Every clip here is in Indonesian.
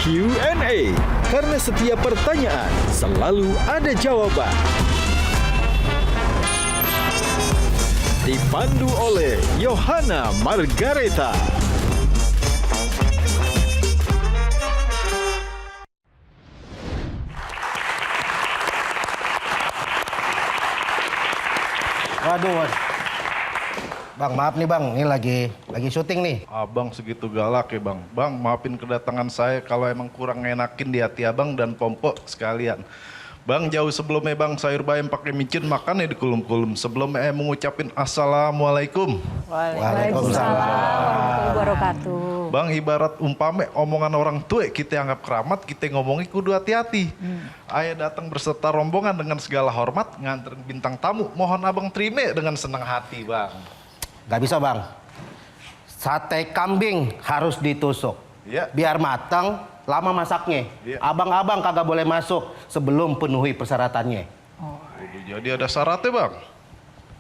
Q&A, karena setiap pertanyaan selalu ada jawaban. Dipandu oleh Yohana Margareta. Waduh. Bang, maaf nih bang, ini lagi syuting nih. Abang segitu galak ya bang. Bang, maafin kedatangan saya kalau emang kurang enakin di hati abang dan pompok sekalian. Bang, jauh sebelumnya bang, sayur bayam pakai micin makan ya di kulum-kulum. Sebelumnya mengucapin assalamualaikum. Waalaikumsalam warahmatullahi wabarakatuh. Bang, ibarat umpame omongan orang tua kita anggap keramat, kita ngomongi kudu hati-hati. Ayah datang berserta rombongan dengan segala hormat, nganterin bintang tamu. Mohon abang terima dengan senang hati bang. Gak bisa bang, sate kambing harus ditusuk. Iya. Biar matang, lama masaknya. Iya. Abang-abang kagak boleh masuk sebelum penuhi persyaratannya. Jadi ada syaratnya bang.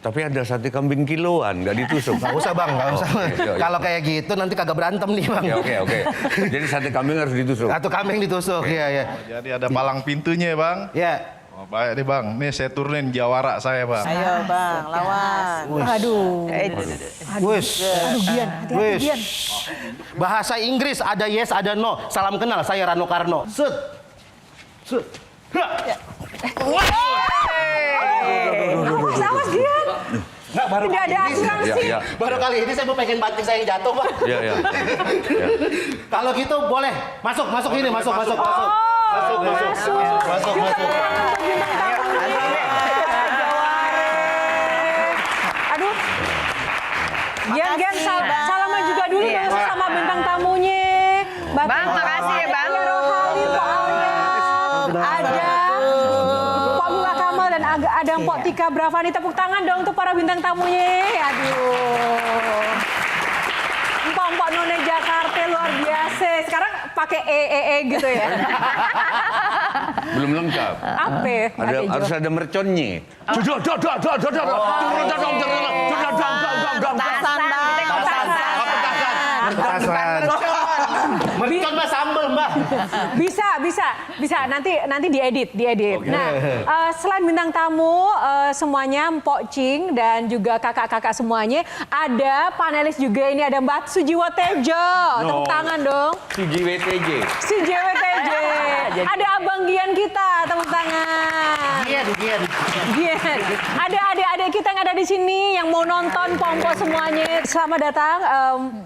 Tapi ada sate kambing kiloan, nggak ditusuk. Gak usah bang, gak usah. Oke. Kalau kayak gitu nanti kagak berantem nih bang. Oke. Jadi sate kambing harus ditusuk. Satu kambing ditusuk, iya. Jadi ada palang pintunya bang. Ya. Oh, baik nih bang, nih saya turunin jawara saya bang. Ayo bang, lawan. Aduh. Wis. Gian, hati-hati Gian. Bahasa Inggris ada yes, ada no. Salam kenal, saya Rano Karno. Set. Awas Gian. Nggak, baru Tidak ada asuransi. Iya. Baru kali ini saya mau pengen banting saya yang jatuh, Pak. Iya. Kalau gitu boleh. Masuk ini, masuk. Masuk. Aduh. Gian, salaman juga dulu dong sama bintang tamunya. Bang, makasih ya, Bang. Rohali, Pak Alia, ada Pak Mula Kamal dan ada Mpok Tika Bravani. Tepuk tangan dong untuk para bintang tamunya. Aduh. Mpok None Jakarta luar biasa. Sekarang pakai gitu ya. Belum lengkap. Apa? Harus ada merconnya. Mercon Mbak, sambel Mbak. Bisa. Nanti diedit. Nah, selain bintang tamu semuanya Mpok Cing dan juga kakak-kakak semuanya, ada panelis juga ini, ada Mbak Sujiwo Tejo. Tepuk tangan dong. CJWTJ. Ada Abang Gian kita, tepuk tangan. Gian. Gian. Ada adik-adik kita yang ada di sini yang mau nonton Pompo semuanya. Selamat datang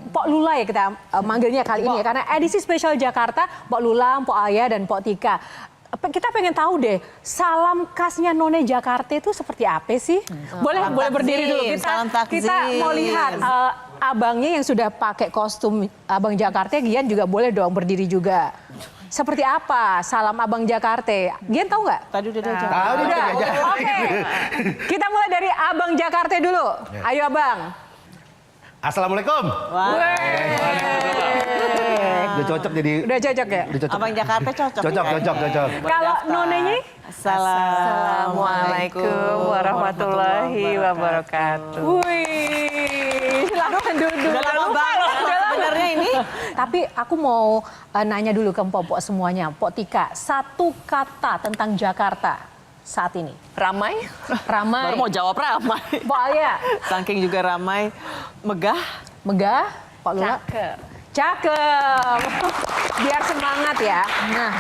Pok Lula ya kita manggilnya kali ini ya, karena edisi spesial Jakarta, Pok Lula, Pok Aya dan Pok Tika. Kita pengen tahu deh, salam khasnya None Jakarta itu seperti apa sih? Boleh berdiri dulu. Kita mau lihat abangnya yang sudah pakai kostum Abang Jakarta, Gian juga boleh dong berdiri juga. Seperti apa salam Abang Jakarta? Gian tahu nggak? Tadi udah diajak. Udah. Oke. Kita mulai dari Abang Jakarta dulu. Ayo Abang. Assalamualaikum. Udah cocok jadi. Udah cocok ya? Udah cocok. Abang Jakarta cocok. Cocok. Kalau nonenya? Assalamualaikum warahmatullahi wabarakatuh. Wih, silakan duduk. Udah lama banget sebenarnya ini. Tapi aku mau nanya dulu ke Mpok semuanya. Pok Tika, satu kata tentang Jakarta saat ini. Ramai. Ramai. Baru mau jawab ramai. Pok Alia. Saking juga ramai. Megah. Pok Lula. Cakep. Biar semangat ya. Nah,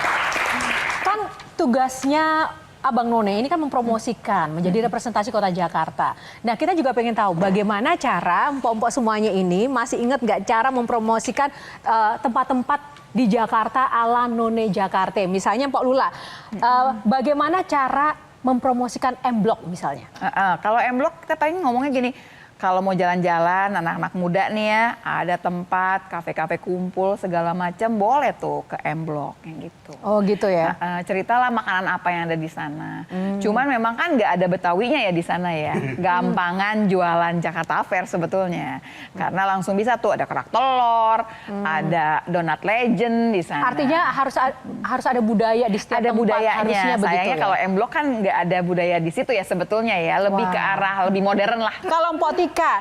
kan tugasnya Abang None ini kan mempromosikan, menjadi representasi kota Jakarta. Nah, kita juga pengen tahu bagaimana cara empok-empok semuanya ini, masih ingat nggak cara mempromosikan tempat-tempat di Jakarta ala None Jakarta. Misalnya Mpok Lula, bagaimana cara mempromosikan M-Block misalnya? Kalau M-Block kita paling ngomongnya gini, kalau mau jalan-jalan anak-anak muda nih ya, ada tempat kafe-kafe kumpul segala macam, boleh tuh ke M-Block yang gitu. Oh gitu ya. Ceritalah makanan apa yang ada di sana. Cuman memang kan nggak ada Betawinya ya di sana ya. Gampangan jualan Jakarta Fair sebetulnya. Karena langsung bisa tuh ada kerak telur, ada donat legend di sana. Artinya harus ada budaya di setiap ada tempat. budayanya. Harusnya begitu Sayangnya ya? kalau M-Block kan nggak ada budaya di situ ya sebetulnya ya. Lebih ke arah lebih modern lah. Kalau Mpok Tika,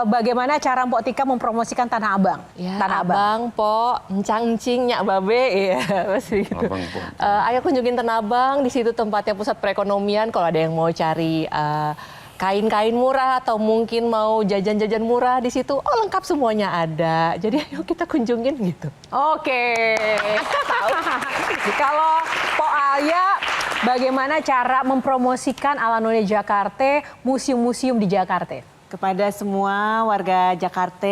bagaimana cara Mpok Tika mempromosikan Tanah Abang? Ya, Tanah Abang. abang, po, encang-encing, nyak babe, ya pasti gitu. Abang, po. Ayo kunjungin Tanah Abang, di situ tempatnya pusat perekonomian. Kalau ada yang mau cari kain-kain murah atau mungkin mau jajan-jajan murah di situ, oh lengkap semuanya ada. Jadi ayo kita kunjungin gitu. Oke. Tahu. Kalau Pok Alia, bagaimana cara mempromosikan Ala None Jakarta, museum-museum di Jakarta? Kepada semua warga Jakarta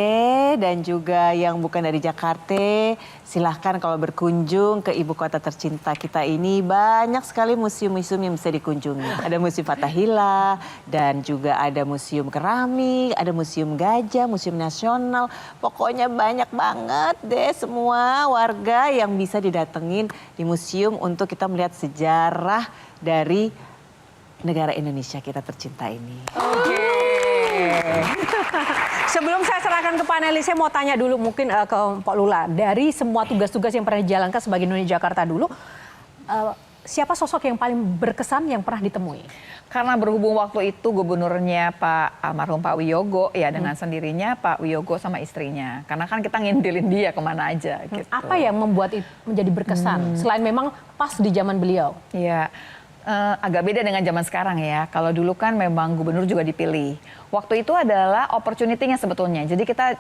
dan juga yang bukan dari Jakarta, silahkan kalau berkunjung ke ibu kota tercinta kita ini, banyak sekali museum-museum yang bisa dikunjungi. Ada Museum Fathahillah dan juga ada museum keramik, ada museum gajah, museum nasional. Pokoknya banyak banget deh semua warga yang bisa didatengin di museum untuk kita melihat sejarah dari negara Indonesia kita tercinta ini. Sebelum saya serahkan ke panelis, saya mau tanya dulu mungkin ke Pak Lula. Dari semua tugas-tugas yang pernah dijalankan sebagai None Jakarta dulu, siapa sosok yang paling berkesan yang pernah ditemui? Karena berhubung waktu itu gubernurnya Pak almarhum Pak Wiyogo, ya dengan sendirinya Pak Wiyogo sama istrinya. Karena kan kita ngintilin dia kemana aja gitu. Apa yang membuat itu menjadi berkesan? Selain memang pas di zaman beliau. Iya, agak beda dengan zaman sekarang ya. Kalau dulu kan memang gubernur juga dipilih. Waktu itu adalah opportunity-nya sebetulnya. Jadi kita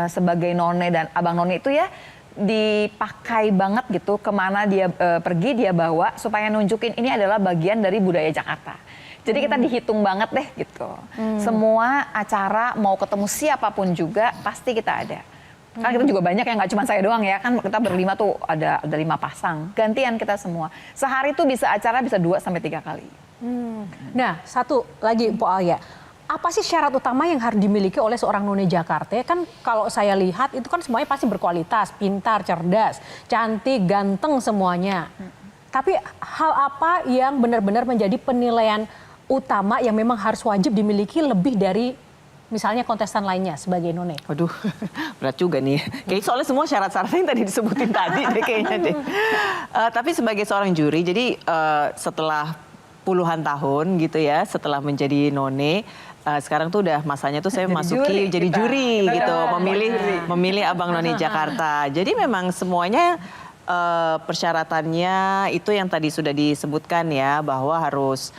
sebagai None dan Abang None itu ya dipakai banget gitu. Kemana dia pergi dia bawa supaya nunjukin ini adalah bagian dari budaya Jakarta. Jadi kita dihitung banget deh gitu. Semua acara mau ketemu siapapun juga pasti kita ada. Kan kita juga banyak yang nggak cuma saya doang ya, kan kita berlima tuh ada 5 pasang. Gantian kita semua. Sehari tuh bisa acara bisa 2 sampai 3 kali. Nah, satu lagi Mpok Alia. Apa sih syarat utama yang harus dimiliki oleh seorang None Jakarta? Kan kalau saya lihat itu kan semuanya pasti berkualitas, pintar, cerdas, cantik, ganteng semuanya. Tapi hal apa yang benar-benar menjadi penilaian utama yang memang harus wajib dimiliki lebih dari misalnya kontestan lainnya sebagai None? Waduh, berat juga nih. Kayak soalnya semua syarat-syarat yang tadi disebutin tadi deh kayaknya deh. Tapi sebagai seorang juri, jadi setelah puluhan tahun gitu ya, setelah menjadi None, sekarang tuh udah masanya tuh saya masuki jadi juri gitu, memilih Abang None Jakarta. Jadi memang semuanya persyaratannya itu yang tadi sudah disebutkan ya, bahwa harus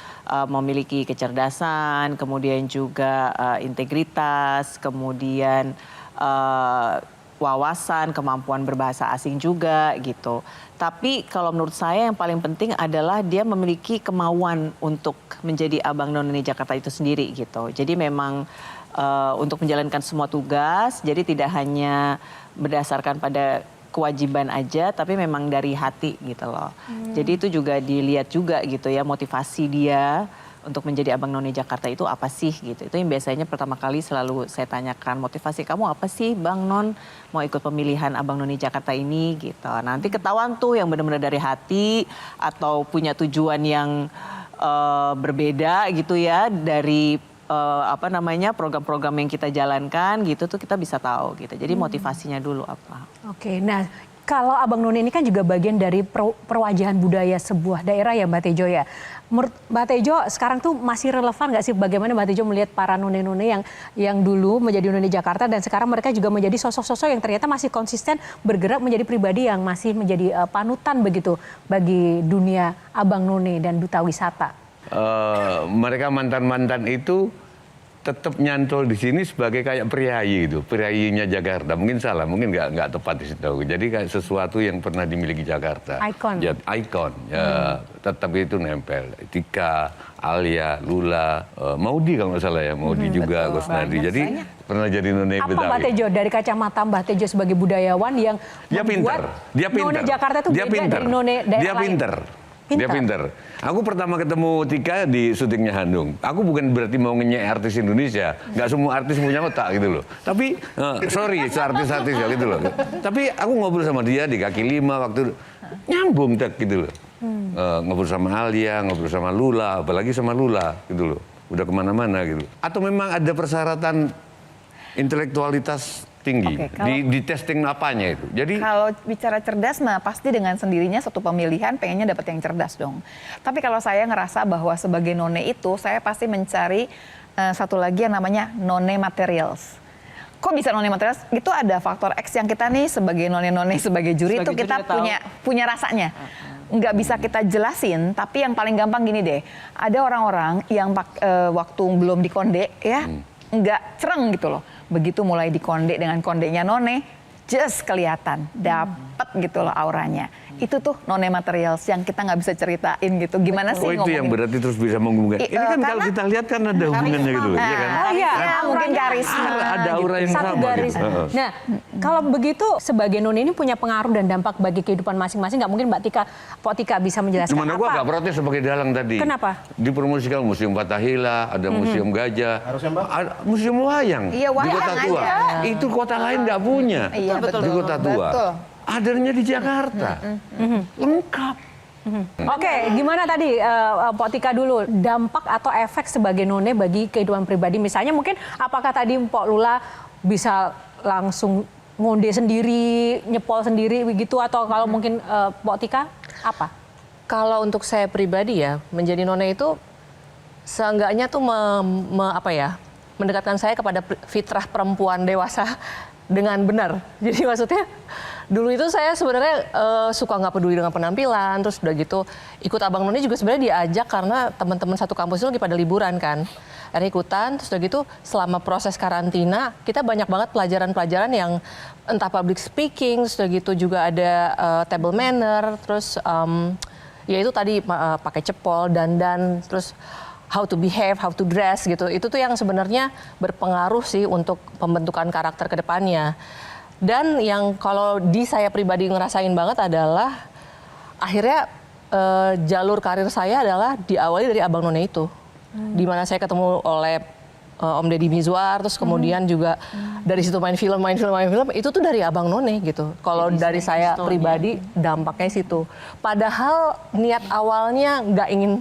memiliki kecerdasan, kemudian juga integritas, kemudian wawasan, kemampuan berbahasa asing juga gitu. Tapi kalau menurut saya yang paling penting adalah dia memiliki kemauan untuk menjadi Abang None Jakarta itu sendiri gitu. Jadi memang untuk menjalankan semua tugas, jadi tidak hanya berdasarkan pada kewajiban aja, tapi memang dari hati gitu loh. Jadi itu juga dilihat juga gitu ya, motivasi dia untuk menjadi Abang None Jakarta itu apa sih gitu. Itu yang biasanya pertama kali selalu saya tanyakan, motivasi kamu apa sih Bang Non mau ikut pemilihan Abang None Jakarta ini gitu. Nanti ketahuan tuh yang benar-benar dari hati atau punya tujuan yang berbeda gitu ya dari program-program yang kita jalankan gitu tuh kita bisa tahu gitu. Jadi motivasinya dulu apa. Oke, nah kalau Abang None ini kan juga bagian dari perwajahan budaya sebuah daerah ya Mbak Tejo ya. Menurut Mbak Tejo sekarang tuh masih relevan nggak sih bagaimana Mbak Tejo melihat para none-none yang dulu menjadi None Jakarta dan sekarang mereka juga menjadi sosok-sosok yang ternyata masih konsisten bergerak menjadi pribadi yang masih menjadi panutan begitu bagi dunia Abang None dan duta wisata. Mereka mantan-mantan itu tetap nyantol di sini sebagai kayak priayi gitu, priayinya Jakarta. Mungkin salah, mungkin nggak tepat di situ. Jadi kayak sesuatu yang pernah dimiliki Jakarta. Ikon. Ya, ikon. Ya, tetap itu nempel. Tika, Alia, Lula, Maudi kalau nggak salah ya, Maudi juga, Gosnadi. Jadi pernah jadi None Apa Betawi. Mbak Tejo dari kacamata Mbak Tejo sebagai budayawan yang membuat None Jakarta itu beda dari None daerah lain? Dia pinter. Aku pertama ketemu Tika di syutingnya Handung. Aku bukan berarti mau ngenyek artis Indonesia. Nggak semua artis punya otak gitu loh. Tapi, sorry, artis-artis ya gitu loh. Tapi aku ngobrol sama dia di kaki 5 waktu nyambung gitu loh. Ngobrol sama Alia, ngobrol sama Lula, apalagi sama Lula gitu loh. Udah kemana-mana gitu. Atau memang ada persyaratan intelektualitas tinggi di testing apanya itu. Jadi kalau bicara cerdas mah pasti dengan sendirinya satu pemilihan pengennya dapat yang cerdas dong. Tapi kalau saya ngerasa bahwa sebagai None itu saya pasti mencari satu lagi yang namanya None materials. kok bisa none material? Itu ada faktor X yang kita nih sebagai none sebagai juri itu kita punya rasanya. Nggak bisa kita jelasin, tapi yang paling gampang gini deh. Ada orang-orang yang waktu belum dikonde ya, nggak cereng gitu loh. Begitu mulai dikonde dengan kondenya none, just kelihatan, dapet gitu loh auranya. Itu tuh none materials yang kita nggak bisa ceritain gitu. Gimana sih itu ngomongin? yang berarti terus bisa menghubungkan. Ini kan kalau kita lihat kan ada hubungannya gitu, iya kan? Mungkin karisma. Ada aura yang Satu sama garis. gitu. Nah, kalau begitu sebagai none ini punya pengaruh dan dampak bagi kehidupan masing-masing. Nggak mungkin Pok Tika bisa menjelaskan Cuman aku apa. agak protes sebagai dalang tadi. Kenapa? Dipromosikan museum Fathahillah, ada museum gajah, Harusnya, Mbak. ada museum wayang Iya, di wayang kota tua. aja. Itu kota lain nggak punya. Iya, betul. Di kota tua. Betul. Adanya di Jakarta. Lengkap. Oke, gimana tadi Pok Tika dulu dampak atau efek sebagai none bagi kehidupan pribadi? Misalnya mungkin apakah tadi Pok Lula bisa langsung ngonde sendiri, nyepol sendiri begitu, atau kalau mungkin Pok Tika apa? Kalau untuk saya pribadi ya, menjadi none itu seenggaknya tuh mendekatkan saya kepada fitrah perempuan dewasa dengan benar. Jadi maksudnya dulu itu saya sebenarnya suka nggak peduli dengan penampilan, terus udah gitu ikut Abang None juga sebenarnya diajak karena teman-teman satu kampus itu lagi pada liburan kan. Akhirnya ikutan, terus udah gitu selama proses karantina kita banyak banget pelajaran-pelajaran yang entah public speaking, terus udah gitu juga ada table manner, terus ya itu tadi pakai cepol, dandan, terus how to behave, how to dress gitu. Itu tuh yang sebenarnya berpengaruh sih untuk pembentukan karakter ke depannya. Dan yang kalau di saya pribadi ngerasain banget adalah akhirnya jalur karir saya adalah diawali dari Abang None itu. Di mana saya ketemu oleh Om Deddy Mizwar, terus kemudian juga dari situ main film, itu tuh dari Abang None gitu. Kalau dari saya pribadi dampaknya situ. Padahal niat awalnya nggak ingin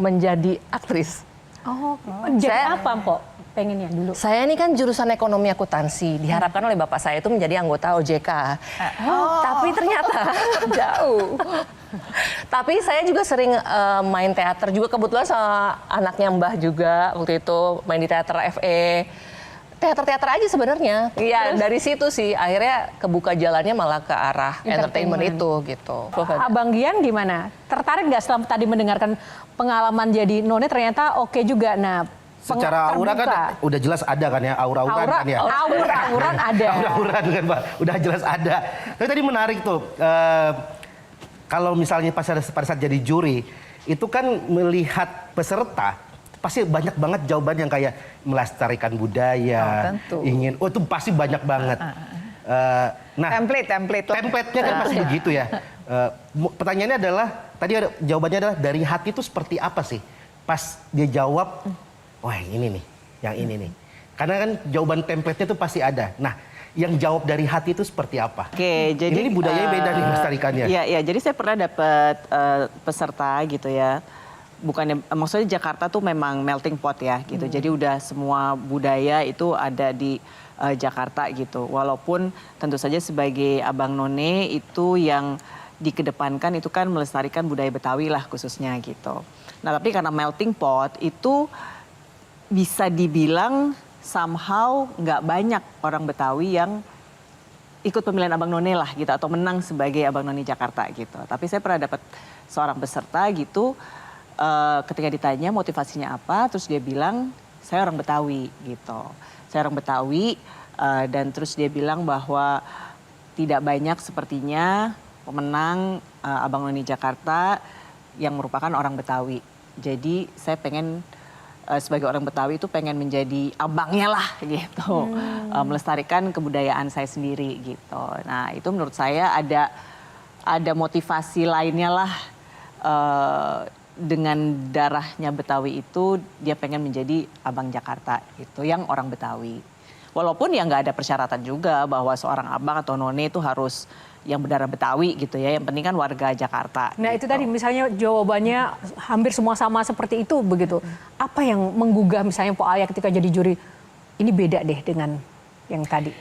menjadi aktris. Oh, jadi apa Pok pengennya dulu? Saya ini kan jurusan ekonomi akuntansi, diharapkan oleh bapak saya itu menjadi anggota OJK. Tapi ternyata jauh. Tapi saya juga sering main teater juga, kebetulan sama anaknya Mbah juga waktu itu main di teater FE. Teater-teater aja sebenarnya. Iya, dari situ sih akhirnya kebuka jalannya malah ke arah entertainment itu gitu. Abang Gian gimana? Tertarik nggak setelah tadi mendengarkan pengalaman jadi none ternyata oke juga. Nah, Secara aura kan udah jelas ada kan ya, aura-auran kan ya. Aura-auran ada. Aura-auran kan Pak, udah jelas ada. Tapi tadi menarik tuh, kalau misalnya pada saat jadi juri, itu kan melihat peserta, pasti banyak banget jawaban yang kayak melestarikan budaya, ingin, itu pasti banyak banget. Nah, template-nya kan pasti begitu ya. Pertanyaannya adalah, tadi ada jawabannya adalah dari hati itu seperti apa sih? Pas dia jawab, wah ini nih, yang ini nih. Karena kan jawaban template-nya itu pasti ada. Nah, yang jawab dari hati itu seperti apa? Oke, jadi ini budayanya beda nih melestarikannya. Iya, jadi saya pernah dapat peserta gitu ya. Bukannya, maksudnya Jakarta tuh memang melting pot ya gitu. Jadi udah semua budaya itu ada di Jakarta gitu. Walaupun tentu saja sebagai Abang None itu yang dikedepankan itu kan melestarikan budaya Betawi lah khususnya gitu. Nah tapi karena melting pot itu bisa dibilang somehow nggak banyak orang Betawi yang ikut pemilihan Abang None lah gitu. Atau menang sebagai Abang None Jakarta gitu. Tapi saya pernah dapat seorang peserta gitu. Ketika ditanya motivasinya apa, terus dia bilang saya orang Betawi gitu. Saya orang Betawi dan terus dia bilang bahwa tidak banyak sepertinya pemenang Abang None Jakarta yang merupakan orang Betawi. Jadi saya pengen sebagai orang Betawi itu pengen menjadi abangnya lah gitu. Melestarikan kebudayaan saya sendiri gitu. Nah itu menurut saya ada motivasi lainnya lah. Dengan darahnya Betawi itu dia pengen menjadi abang Jakarta gitu, yang orang Betawi. Walaupun ya nggak ada persyaratan juga bahwa seorang abang atau none itu harus yang berdarah Betawi gitu ya. Yang penting kan warga Jakarta. Nah gitu. itu tadi misalnya jawabannya hampir semua sama seperti itu begitu. Apa yang menggugah misalnya Pok Alia ketika jadi juri, ini beda deh dengan yang tadi.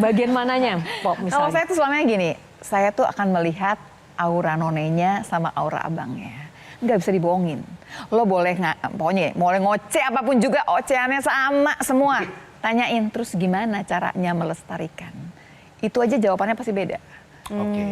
Bagian mananya Pok misalnya? Kalau saya tuh selamanya gini, saya tuh akan melihat aura nonenya sama aura abangnya. Nggak bisa dibohongin. Lo boleh pokoknya boleh ngoceh apapun juga, ocehannya sama semua. tanyain terus gimana caranya melestarikan. Itu aja jawabannya pasti beda.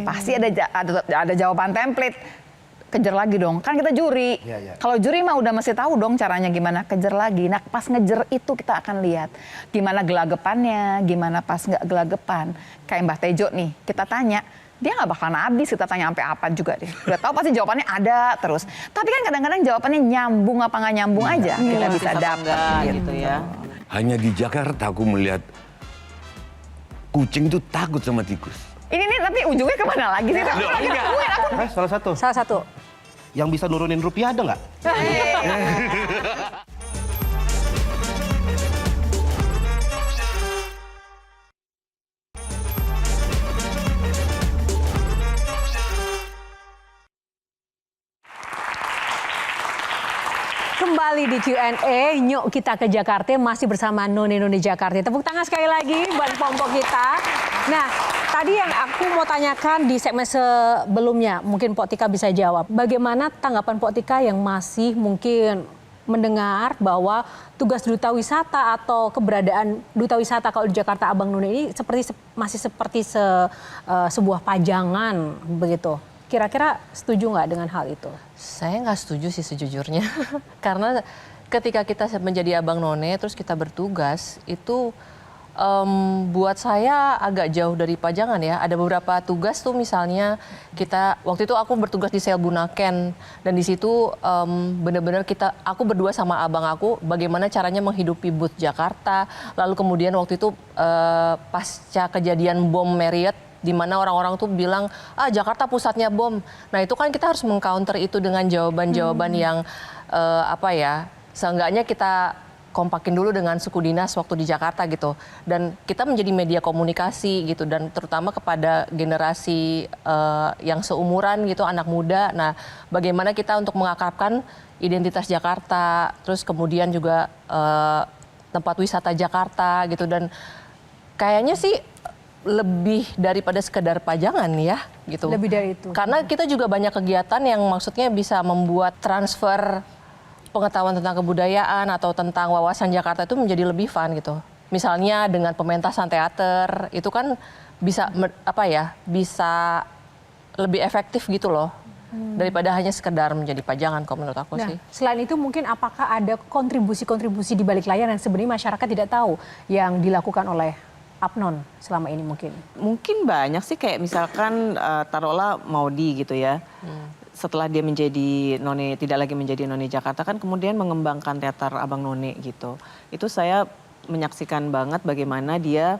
Pasti ada jawaban template. Kejar lagi dong, kan kita juri. Kalau juri mah udah mesti tahu dong caranya gimana, kejar lagi. Nah pas ngejar itu kita akan lihat gimana gelagepannya, gimana pas nggak gelagepan. Kayak Mbah Tejo nih, kita tanya, dia nggak bakalan habis kita tanya sampai apa juga deh. Udah tahu pasti jawabannya ada terus. Tapi kan kadang-kadang jawabannya nyambung apa nggak nyambung aja, kita bisa dapat gitu ya. Hanya di Jakarta aku melihat kucing itu takut sama tikus. Ini nih tapi ujungnya kemana lagi sih? Salah satu. Salah satu. Yang bisa nurunin rupiah ada nggak? Kembali di Q&A, yuk kita ke Jakarta, masih bersama None Jakarta. Tepuk tangan sekali lagi buat Pompo kita. Nah, tadi yang aku mau tanyakan di segmen sebelumnya, mungkin Pok Tika bisa jawab. Bagaimana tanggapan Pok Tika yang masih mungkin mendengar bahwa tugas duta wisata atau keberadaan duta wisata kalau di Jakarta Abang None ini masih seperti sebuah pajangan begitu. Kira-kira setuju nggak dengan hal itu? Saya nggak setuju sih sejujurnya. Karena ketika kita menjadi Abang None terus kita bertugas itu buat saya agak jauh dari pajangan ya. Ada beberapa tugas tuh misalnya waktu itu aku bertugas di Sel Bunaken dan di situ benar-benar aku berdua sama abang aku bagaimana caranya menghidupi booth Jakarta. Lalu kemudian waktu itu pasca kejadian bom Marriott di mana orang-orang tuh bilang Jakarta pusatnya bom. Nah itu kan kita harus mengcounter itu dengan jawaban-jawaban yang seenggaknya kita kompakin dulu dengan suku dinas waktu di Jakarta gitu. Dan kita menjadi media komunikasi gitu dan terutama kepada generasi yang seumuran gitu, anak muda. Nah bagaimana kita untuk mengakrabkan identitas Jakarta, terus kemudian juga tempat wisata Jakarta gitu dan kayaknya sih lebih daripada sekedar pajangan ya gitu. Lebih dari itu. Karena kita juga banyak kegiatan yang maksudnya bisa membuat transfer pengetahuan tentang kebudayaan atau tentang wawasan Jakarta itu menjadi lebih fun gitu. Misalnya dengan pementasan teater itu kan bisa bisa lebih efektif gitu loh. Daripada hanya sekedar menjadi pajangan kalau menurut aku sih. Selain itu mungkin apakah ada kontribusi-kontribusi di balik layar yang sebenarnya masyarakat tidak tahu yang dilakukan oleh Apnon selama ini mungkin? Mungkin banyak sih kayak misalkan taruhlah Maudi gitu ya. Setelah dia menjadi tidak lagi menjadi None Jakarta kan kemudian mengembangkan teater Abang None gitu. Itu saya menyaksikan banget bagaimana dia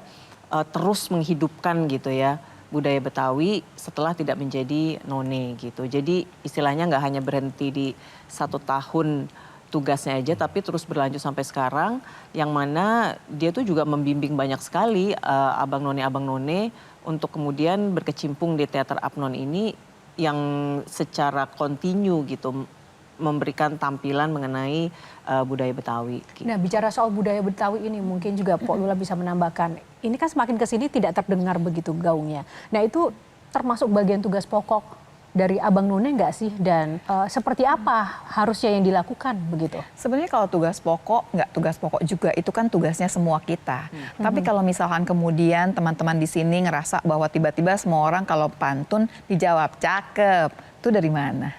terus menghidupkan gitu ya budaya Betawi setelah tidak menjadi None gitu. Jadi istilahnya nggak hanya berhenti di 1 tahun tugasnya aja tapi terus berlanjut sampai sekarang yang mana dia tuh juga membimbing banyak sekali Abang None untuk kemudian berkecimpung di teater Apnon ini yang secara kontinu gitu memberikan tampilan mengenai budaya Betawi. Nah bicara soal budaya Betawi ini mungkin juga Pok Lula bisa menambahkan ini kan semakin kesini tidak terdengar begitu gaungnya. Nah itu termasuk bagian tugas pokok dari Abang None nggak sih dan seperti apa harusnya yang dilakukan begitu? Sebenarnya kalau tugas pokok nggak tugas pokok juga itu kan tugasnya semua kita. Tapi kalau misalkan kemudian teman-teman di sini ngerasa bahwa tiba-tiba semua orang kalau pantun dijawab cakep, itu dari mana?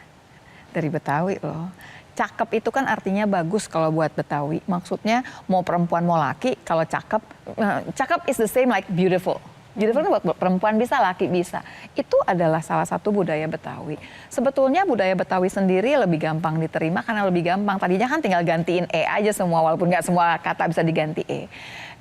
Dari Betawi loh. Cakep itu kan artinya bagus kalau buat Betawi. Maksudnya mau perempuan mau laki kalau cakep, cakep is the same like beautiful. Beautiful itu buat perempuan bisa, laki bisa. Itu adalah salah satu budaya Betawi. Sebetulnya budaya Betawi sendiri lebih gampang diterima karena lebih gampang. Tadinya kan tinggal gantiin E aja semua, walaupun nggak semua kata bisa diganti E.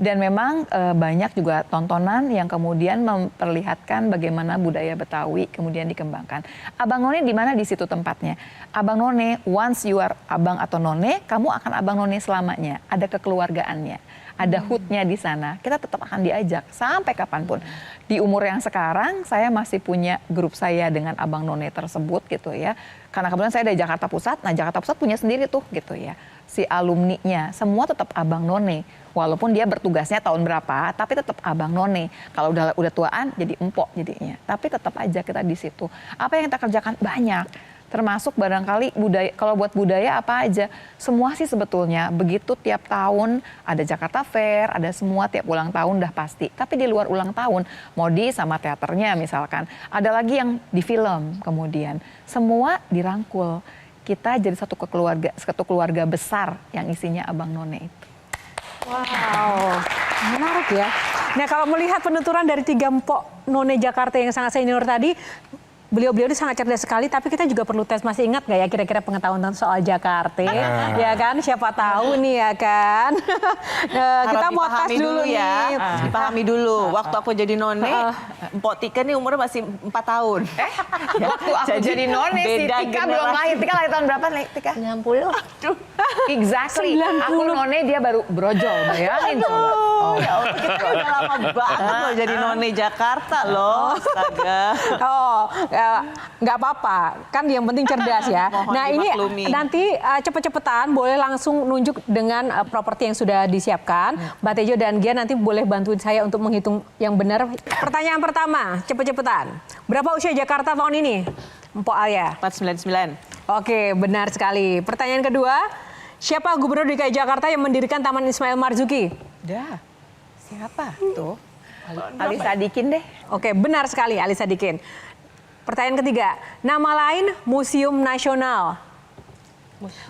Dan memang banyak juga tontonan yang kemudian memperlihatkan bagaimana budaya Betawi kemudian dikembangkan. Abang None di mana di situ tempatnya? Abang None, once you are abang atau none, kamu akan Abang None selamanya. Ada kekeluargaannya. Ada hoodnya di sana, kita tetap akan diajak sampai kapanpun. Di umur yang sekarang, saya masih punya grup saya dengan Abang None tersebut gitu ya. Karena kebetulan saya dari Jakarta Pusat, nah Jakarta Pusat punya sendiri tuh gitu ya. Si alumninya, semua tetap Abang None. Walaupun dia bertugasnya tahun berapa, tapi tetap Abang None. Kalau udah tuaan, jadi empok jadinya. Tapi tetap aja kita di situ. Apa yang kita kerjakan? Banyak. Termasuk barangkali budaya, kalau buat budaya apa aja, semua sih sebetulnya begitu tiap tahun ada Jakarta Fair, ada semua tiap ulang tahun dah pasti. Tapi di luar ulang tahun, modi sama teaternya misalkan, ada lagi yang di film kemudian, semua dirangkul. Kita jadi satu keluarga besar yang isinya Abang None itu. Wow, menarik ya. Nah kalau melihat penuturan dari 3 Mpok None Jakarta yang sangat senior tadi, beliau-beliau ini sangat cerdas sekali, tapi kita juga perlu tes. Masih ingat nggak ya kira-kira pengetahuan soal Jakarta? Ya kan, siapa tahu nih ya kan. Kita mau tes dulu ya. nih. Dipahami dulu. Waktu aku jadi None, Mpok Tika nih umurnya masih 4 tahun. Waktu aku jadi None si beda Tika belum lahir. Tika lahir tahun berapa Tika? 60. Exactly. 90. Aku None dia baru brojol, bayangin coba. Oh, ya Allah, kita udah lama banget loh jadi None Jakarta loh. Astaga. Oh, nggak apa-apa. Kan yang penting cerdas ya. Mohon Nah ini dimaklumi. nanti cepet-cepetan boleh langsung nunjuk dengan properti yang sudah disiapkan. Mbak Tejo dan Gian nanti boleh bantuin saya untuk menghitung yang benar. Pertanyaan pertama, cepet-cepetan. Berapa usia Jakarta tahun ini? Mpok Alia. 499. Oke, benar sekali. Pertanyaan kedua, siapa Gubernur DKI Jakarta yang mendirikan Taman Ismail Marzuki? Dah, siapa tuh? Ali Sadikin deh. Oke, benar sekali Ali Sadikin. Pertanyaan ketiga, nama lain Museum Nasional?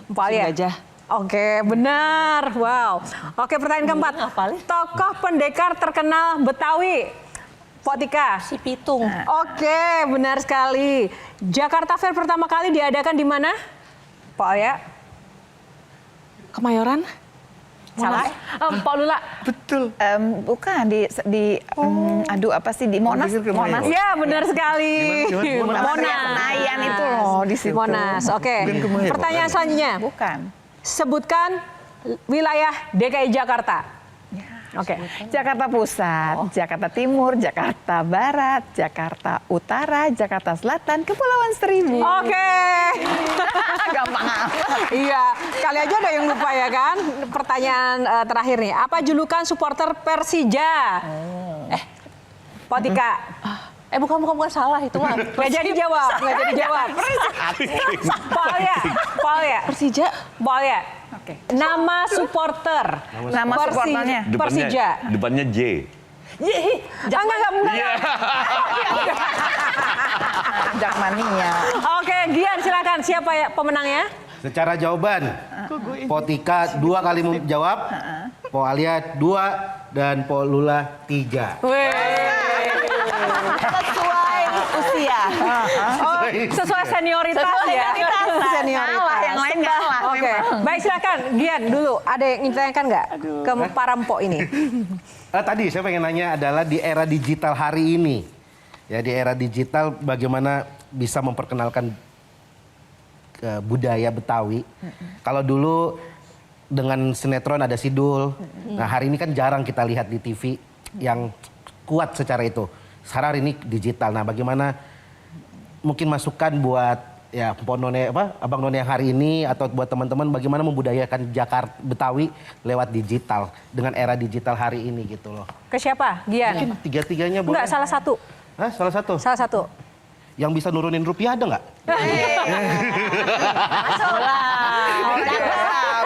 Mpok Alia. Gajah. Oke, benar. Wow. Oke, pertanyaan keempat. Tokoh pendekar terkenal Betawi. Pok Tika. Si Pitung. Oke, benar sekali. Jakarta Fair pertama kali diadakan di mana? Pak Alia. Kemayoran? Salah. Pak Lula. Betul. Bukan aduh apa sih di Monas? Monas. Iya, benar sekali. Monas. Senayan itu loh di situ. Monas. Oke. Pertanyaan selanjutnya. Bukan. Sebutkan wilayah DKI Jakarta. Oke. Jakarta Pusat, Jakarta Timur, Jakarta Barat, Jakarta Utara, Jakarta Selatan, Kepulauan Seribu. Oke. Gampang amat. Iya, kali aja ada yang lupa ya kan. Pertanyaan terakhir nih, apa julukan supporter Persija? Pak Tika. Bukan salah itu mah. Nggak jadi jawab, nggak jadi jawab. Pak Alia. Persija? Pak Alia. Oke. Nama supporter. Nama supporternya. Persija. Depannya J. Enggak. Jakmania. Oke, Gian silakan. Siapa ya pemenangnya? Secara jawaban, Potika 2 kali menjawab, Po Alia 2 dan Po Lula 3. Sesuai usia. Oh, sesuai senioritas ya. Kalah, yang lain kalah. Oke, baik silakan. Gian dulu, ada yang ingin ditanyakan nggak ke para empok ini? Tadi saya pengen nanya adalah di era digital hari ini, ya di era digital bagaimana bisa memperkenalkan budaya Betawi. Kalau dulu dengan sinetron ada Sidul, nah hari ini kan jarang kita lihat di TV yang kuat secara itu. Sekarang hari ini digital. Nah, bagaimana mungkin masukan buat ya None, Abang None yang hari ini atau buat teman-teman bagaimana membudayakan Jakarta Betawi lewat digital dengan era digital hari ini gitu loh. Ke siapa? Gian? Mungkin tiga-tiganya boleh. Enggak, salah satu. Hah, salah satu. Salah satu. Yang bisa nurunin rupiah ada nggak?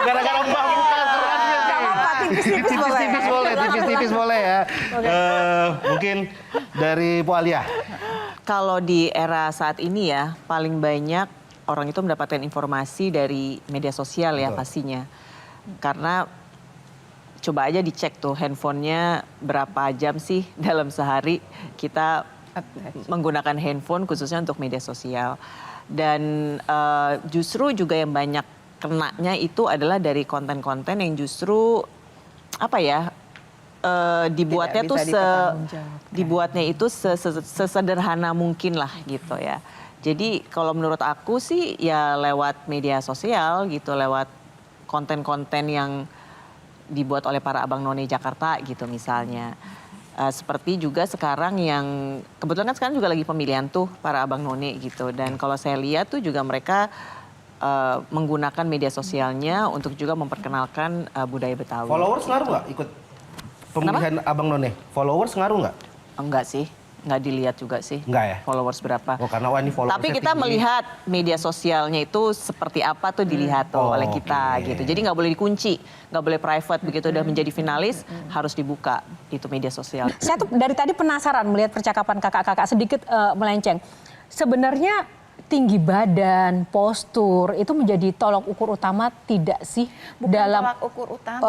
Gara-gara Mbak Muka kerennya. Gak apa-apa, tipis-tipis boleh. Tipis-tipis boleh, tipis-tipis boleh ya. Mungkin dari Po Alia. Kalau di era saat ini ya, paling banyak orang itu mendapatkan informasi dari media sosial ya pastinya. Karena coba aja dicek tuh handphonenya berapa jam sih dalam sehari kita menggunakan handphone khususnya untuk media sosial. Dan justru juga yang banyak kenanya itu adalah dari konten-konten yang justru apa ya, dibuatnya tuh dibuatnya itu sesederhana mungkin lah gitu ya. Jadi kalau menurut aku sih ya lewat media sosial gitu, lewat konten-konten yang dibuat oleh para abang none Jakarta gitu misalnya. Seperti juga sekarang yang kebetulan kan sekarang juga lagi pemilihan tuh para abang none gitu. Dan kalau saya lihat tuh juga mereka menggunakan media sosialnya untuk juga memperkenalkan budaya Betawi. Followers ngaruh nggak ikut pemilihan abang none? Followers ngaruh nggak? Enggak sih. nggak dilihat juga sih. Nggak ya? Followers berapa. Oh, karena wah ini followersnya Tapi kita tinggi. melihat media sosialnya itu seperti apa tuh dilihat tuh oleh kita gitu. Jadi nggak boleh dikunci, nggak boleh private. Begitu udah menjadi finalis harus dibuka itu media sosial. Saya tuh dari tadi penasaran melihat percakapan kakak-kakak sedikit melenceng. Sebenarnya tinggi badan, postur itu menjadi tolok ukur utama tidak sih Bukan dalam tolak ukur utama.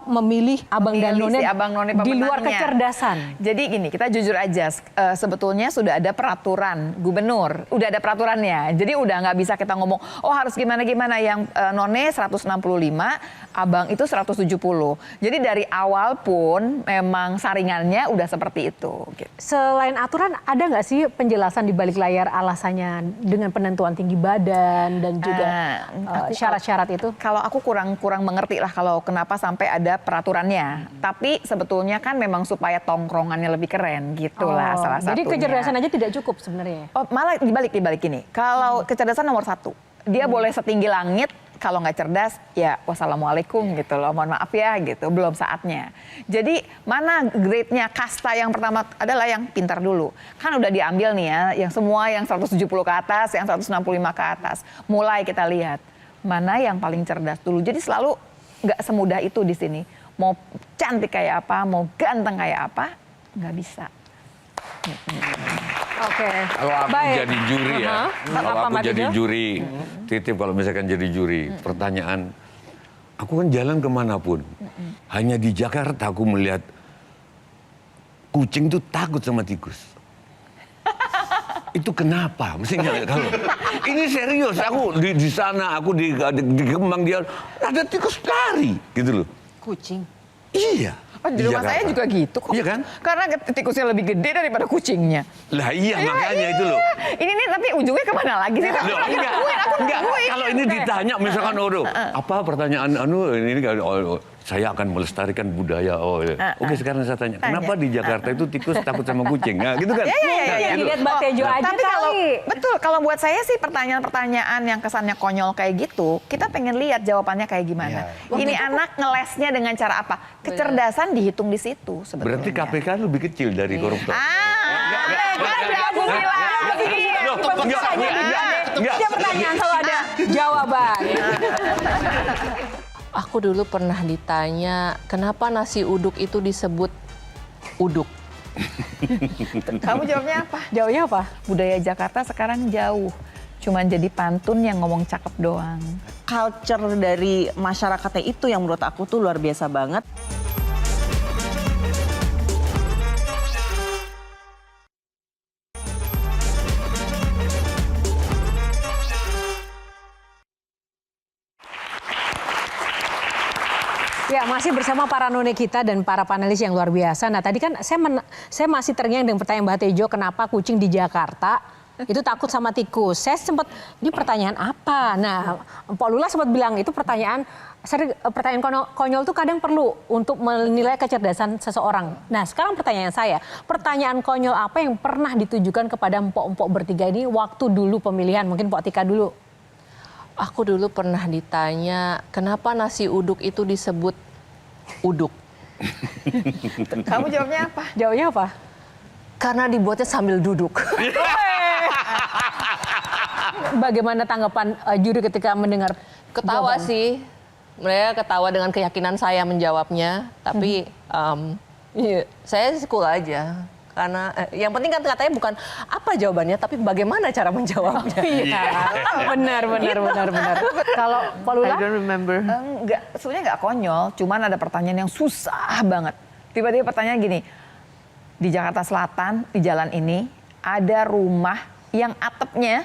memilih abang dan Memilih none si abang none di luar pemenangnya. kecerdasan? Jadi gini, kita jujur aja, sebetulnya sudah ada peraturan gubernur, udah ada peraturannya. Jadi udah nggak bisa kita ngomong, oh harus gimana-gimana, yang none 165, abang itu 170. Jadi dari awal pun memang saringannya udah seperti itu. Gitu. Selain aturan, ada nggak sih penjelasan di balik layar alasannya dengan penentuan tinggi badan dan juga syarat-syarat itu? Kalau aku kurang mengerti lah kalau kenapa sampai ada peraturannya. Tapi sebetulnya kan memang supaya tongkrongannya lebih keren gitulah salah satunya. Jadi kecerdasan aja tidak cukup sebenarnya. Oh, malah dibalik ini. Kalau kecerdasan nomor 1, dia boleh setinggi langit. Kalau nggak cerdas, ya wassalamualaikum gitu loh. Mohon maaf ya gitu, belum saatnya. Jadi mana grade-nya, kasta yang pertama adalah yang pintar dulu. Kan udah diambil nih ya, yang semua yang 170 ke atas, yang 165 ke atas. Mulai kita lihat, mana yang paling cerdas dulu. Jadi selalu nggak semudah itu di sini. Mau cantik kayak apa, mau ganteng kayak apa, nggak bisa. Oke. Kalau aku jadi juri ya, kalau Apa, aku Mas jadi Ijo? juri, titip kalau misalkan jadi juri, pertanyaan, aku kan jalan kemanapun, hanya di Jakarta aku melihat kucing tuh takut sama tikus. Itu kenapa? Mestinya kalau ini serius, aku di sana, aku di Kemang dia ada tikus lari, gitu loh. Kucing. Iya. Oh, di rumah saya juga gitu kok. Iya kan? Karena tikusnya lebih gede daripada kucingnya. Lah iya, makanya itu loh. Ini nih tapi ujungnya kemana lagi sih? Loh, enggak. Kalau ini ditanya misalkan apa pertanyaan ini saya akan melestarikan budaya. Oke, sekarang saya tanya, kenapa di Jakarta itu tikus takut sama kucing? Nah, gitu kan? Iya. Dilihat Mbak Tejo aja Tapi kalau kali. betul, kalau buat saya sih pertanyaan-pertanyaan yang kesannya konyol kayak gitu, kita pengen lihat jawabannya kayak gimana. Ini anak ngelesnya dengan cara apa? Kecerdasan dihitung di situ sebetulnya. Berarti KPK lebih kecil dari koruptor. Aku bilang. Setiap pertanyaan selalu ada jawaban. Aku dulu pernah ditanya, kenapa nasi uduk itu disebut uduk? Kamu jawabnya apa? Jawabnya apa? Budaya Jakarta sekarang jauh. Cuman jadi pantun yang ngomong cakep doang. Culture dari masyarakatnya itu yang menurut aku tuh luar biasa banget. Ya, masih bersama para none kita dan para panelis yang luar biasa. Nah, tadi kan saya masih terngiang dengan pertanyaan Mbak Tejo, kenapa kucing di Jakarta itu takut sama tikus. Saya sempat, ini pertanyaan apa? Nah, Pak Lula sempat bilang itu pertanyaan konyol itu kadang perlu untuk menilai kecerdasan seseorang. Nah, sekarang pertanyaan saya, pertanyaan konyol apa yang pernah ditujukan kepada empok-empok bertiga ini waktu dulu pemilihan? Mungkin Pak Tika dulu. Aku dulu pernah ditanya, kenapa nasi uduk itu disebut uduk? Kamu jawabnya apa? Jawabnya apa? Karena dibuatnya sambil duduk. Bagaimana tanggapan juri ketika mendengar Ketawa jawaban? sih. Mereka ketawa dengan keyakinan saya menjawabnya. Tapi saya sih cool aja. Karena yang penting kan katanya bukan apa jawabannya, tapi bagaimana cara menjawabnya. Benar. Kalau Pak Lula? I don't remember. Sebenarnya nggak konyol, cuman ada pertanyaan yang susah banget. Tiba-tiba pertanyaan gini, di Jakarta Selatan, di jalan ini, ada rumah yang atapnya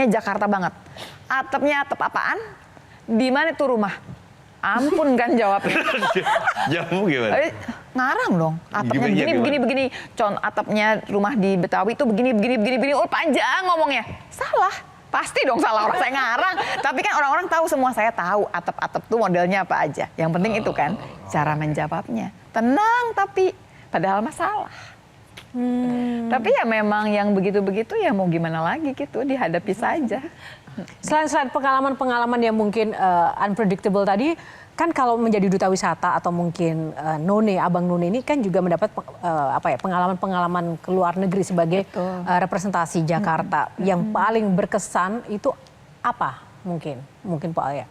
Jakarta banget. Atapnya atap apaan? Di mana tuh rumah? Ampun kan jawabnya. Jamu gimana? Ngarang dong. Atapnya begini. Atapnya rumah di Betawi itu begini. Oh, panjang ngomongnya. Salah. Pasti dong salah, orang saya ngarang. Tapi kan orang-orang tahu, semua saya tahu atap-atap tuh modelnya apa aja. Yang penting itu kan cara menjawabnya. Tenang tapi padahal masalah. Tapi ya memang yang begitu-begitu ya mau gimana lagi gitu, dihadapi saja. Selain pengalaman-pengalaman yang mungkin unpredictable tadi, kan kalau menjadi duta wisata atau mungkin Abang None ini kan juga mendapat pengalaman-pengalaman ke luar negeri sebagai representasi Jakarta. Yang paling berkesan itu apa mungkin Pak Alia?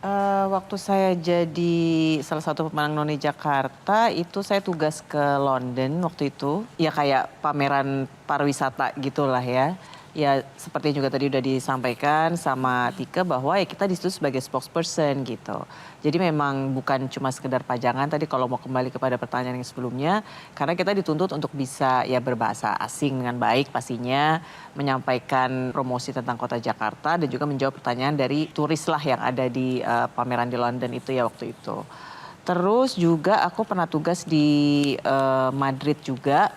Waktu saya jadi salah satu pemenang None Jakarta itu saya tugas ke London waktu itu. Ya kayak pameran pariwisata gitulah ya. Ya seperti juga tadi udah disampaikan sama Tika bahwa ya kita di situ sebagai spokesperson gitu. Jadi memang bukan cuma sekedar pajangan tadi kalau mau kembali kepada pertanyaan yang sebelumnya. Karena kita dituntut untuk bisa ya berbahasa asing dengan baik pastinya. Menyampaikan promosi tentang kota Jakarta dan juga menjawab pertanyaan dari turis lah yang ada di pameran di London itu ya waktu itu. Terus juga aku pernah tugas di Madrid juga.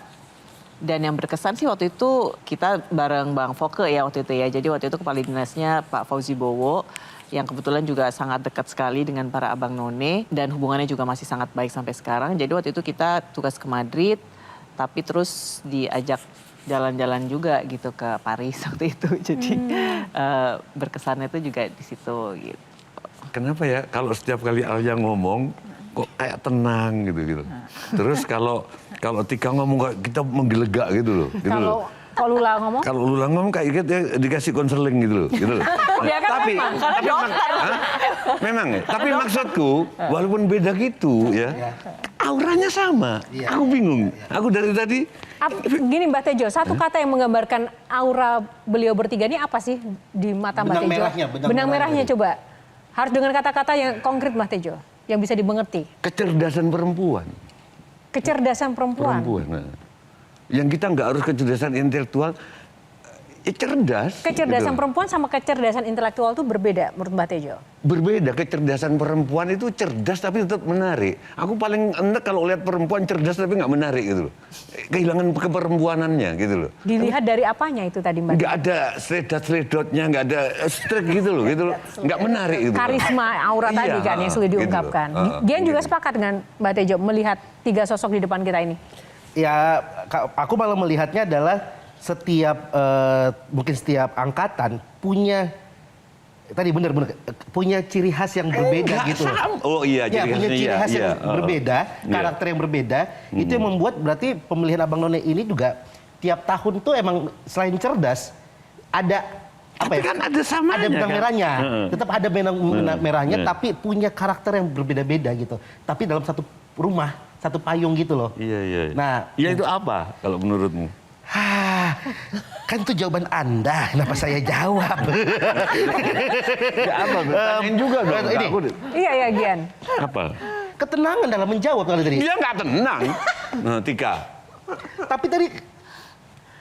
Dan yang berkesan sih waktu itu kita bareng Bang Foke ya waktu itu ya. Jadi waktu itu kepala dinasnya Pak Fauzi Bowo yang kebetulan juga sangat dekat sekali dengan para abang none dan hubungannya juga masih sangat baik sampai sekarang. Jadi waktu itu kita tugas ke Madrid tapi terus diajak jalan-jalan juga gitu ke Paris waktu itu. Jadi berkesannya itu juga di situ gitu. Kenapa ya kalau setiap kali Alia ngomong kok kayak tenang gitu. Terus kalau Tika ngomong kita menggelegak gitu loh. Kalau Lula ngomong? Kalau Lula ngomong kayak dikasih konseling gitu loh. Ya kan tapi memang ya. Tapi maksudku walaupun beda gitu ya, auranya sama. Aku bingung. Aku dari tadi. Gini Mbak Tejo, satu kata yang menggambarkan aura beliau bertiga ini apa sih di mata Mbak Tejo? Benang merahnya coba. Harus dengan kata-kata yang konkret Mbak Tejo, yang bisa dimengerti. Kecerdasan perempuan. Kecerdasan perempuan. Nah. Yang kita nggak harus kecerdasan intelektual, cerdas. Kecerdasan gitu. perempuan sama kecerdasan intelektual itu berbeda menurut Mbak Tejo? Berbeda, kecerdasan perempuan itu cerdas tapi tetap menarik. Aku paling enak kalau lihat perempuan cerdas tapi nggak menarik gitu loh. Kehilangan keperempuanannya gitu loh. Dilihat dari apanya itu tadi Mbak? Nggak ada sledot-sledotnya, nggak ada strike gitu loh. Nggak menarik gitu. Karisma, aura tadi kan yang sulit diungkapkan. Gian juga sepakat dengan Mbak Tejo melihat tiga sosok di depan kita ini? Ya, aku malah melihatnya adalah mungkin setiap angkatan punya punya ciri khas yang berbeda gitu. Oh iya, punya ciri khas yang berbeda, karakter yang berbeda. Itu yang membuat berarti pemilihan Abang None ini juga tiap tahun tuh emang selain cerdas ada apa ya? Kan ada samanya. Ada benang merahnya. Tetap ada benang merahnya tapi punya karakter yang berbeda-beda gitu. Tapi dalam satu rumah, satu payung gitu loh. Iya. Nah, ya itu apa kalau menurutmu? Kan itu jawaban Anda, kenapa saya jawab? Ya apa? Bertanyain juga dong. Iya Gian. Apa? Ketenangan dalam menjawab kali tadi. Dia nggak tenang. Nah, Tika. Tapi tadi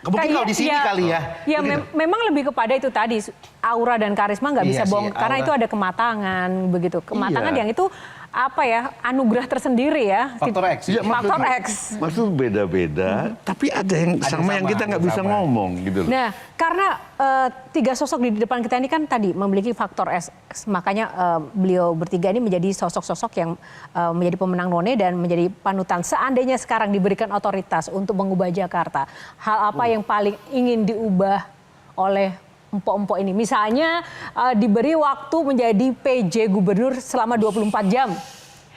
mungkin kalau di sini kali ya. Ya memang lebih kepada itu tadi aura dan karisma nggak bisa bohong karena itu ada kematangan begitu. Kematangan yang itu apa ya, anugerah tersendiri ya. Faktor X. Ya, faktor X. Maksud beda-beda, tapi ada yang sama yang kita nggak bisa ngomong gitu loh. Nah, karena tiga sosok di depan kita ini kan tadi memiliki faktor X, makanya beliau bertiga ini menjadi sosok-sosok yang menjadi pemenang None dan menjadi panutan. Seandainya sekarang diberikan otoritas untuk mengubah Jakarta, hal apa yang paling ingin diubah oleh empok-empok ini? Misalnya diberi waktu menjadi PJ gubernur selama 24 jam.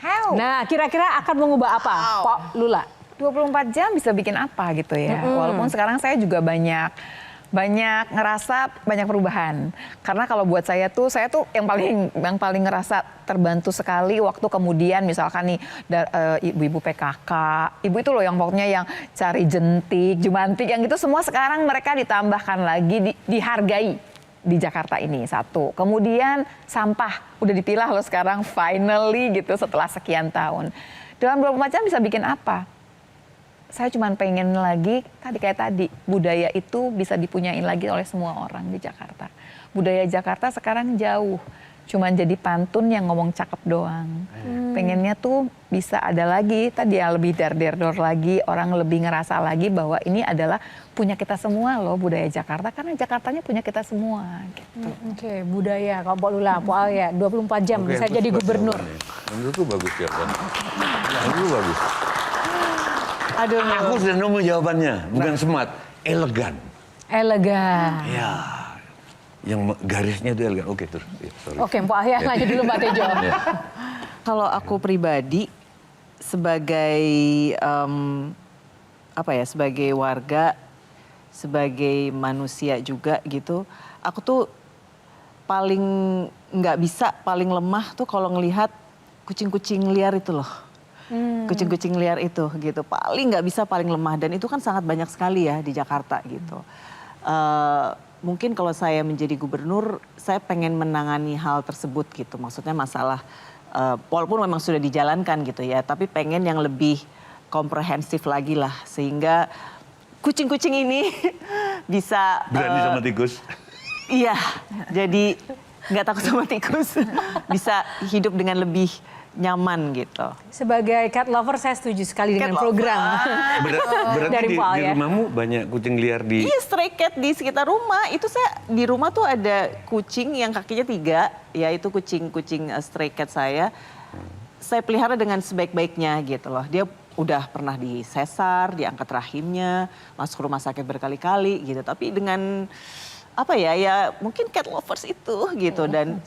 How? Nah, kira-kira akan mengubah apa, Pak Lula? 24 jam bisa bikin apa gitu ya. Walaupun sekarang saya juga banyak ngerasa banyak perubahan. Karena kalau buat saya tuh yang paling ngerasa terbantu sekali waktu kemudian misalkan nih ibu-ibu PKK, ibu itu loh yang pokoknya yang cari jentik, jumantik, yang itu semua sekarang mereka ditambahkan lagi dihargai di Jakarta ini satu. Kemudian sampah udah dipilah loh sekarang finally gitu setelah sekian tahun. Dalam 24 jam bisa bikin apa? Saya cuma pengen lagi, kayak tadi, budaya itu bisa dipunyain lagi oleh semua orang di Jakarta. Budaya Jakarta sekarang jauh, cuma jadi pantun yang ngomong cakep doang. Pengennya tuh bisa ada lagi, tadi ya lebih dar-der-dor lagi, orang lebih ngerasa lagi bahwa ini adalah punya kita semua loh budaya Jakarta, karena Jakartanya punya kita semua. Gitu. Oke, budaya, kalau Pak Lula, Pak Alia, 24 jam bisa jadi gubernur. Menurutku bagus ya kan? Menurutku bagus. Aduh. Aku sudah nemu jawabannya, bukan smart, elegan. Elegan. Ya, yang garisnya itu elegan. Oke, terus. Ya, sorry. Oke, Mbak Ahya lanjut dulu Mbak Tejo. Kalau aku pribadi sebagai sebagai warga, sebagai manusia juga gitu, aku tuh paling nggak bisa, paling lemah tuh kalau ngelihat kucing-kucing liar itu loh. Kucing-kucing liar itu gitu, paling nggak bisa, paling lemah, dan itu kan sangat banyak sekali ya di Jakarta gitu. Mungkin kalau saya menjadi gubernur, saya pengen menangani hal tersebut gitu. Maksudnya masalah, walaupun memang sudah dijalankan gitu ya, tapi pengen yang lebih komprehensif lagi lah, sehingga kucing-kucing ini bisa Berani sama tikus. iya, jadi nggak takut sama tikus, bisa hidup dengan lebih nyaman gitu. Sebagai cat lover saya setuju sekali dengan Cat program. Berarti Dari di Pak Ahya. rumahmu banyak kucing liar di... Iya, stray cat di sekitar rumah. Itu saya di rumah tuh ada kucing yang kakinya 3, ya itu kucing stray cat saya. Saya pelihara dengan sebaik-baiknya gitu loh. Dia udah pernah disesar, diangkat rahimnya, masuk rumah sakit berkali-kali gitu. Tapi dengan ya mungkin cat lovers itu gitu, dan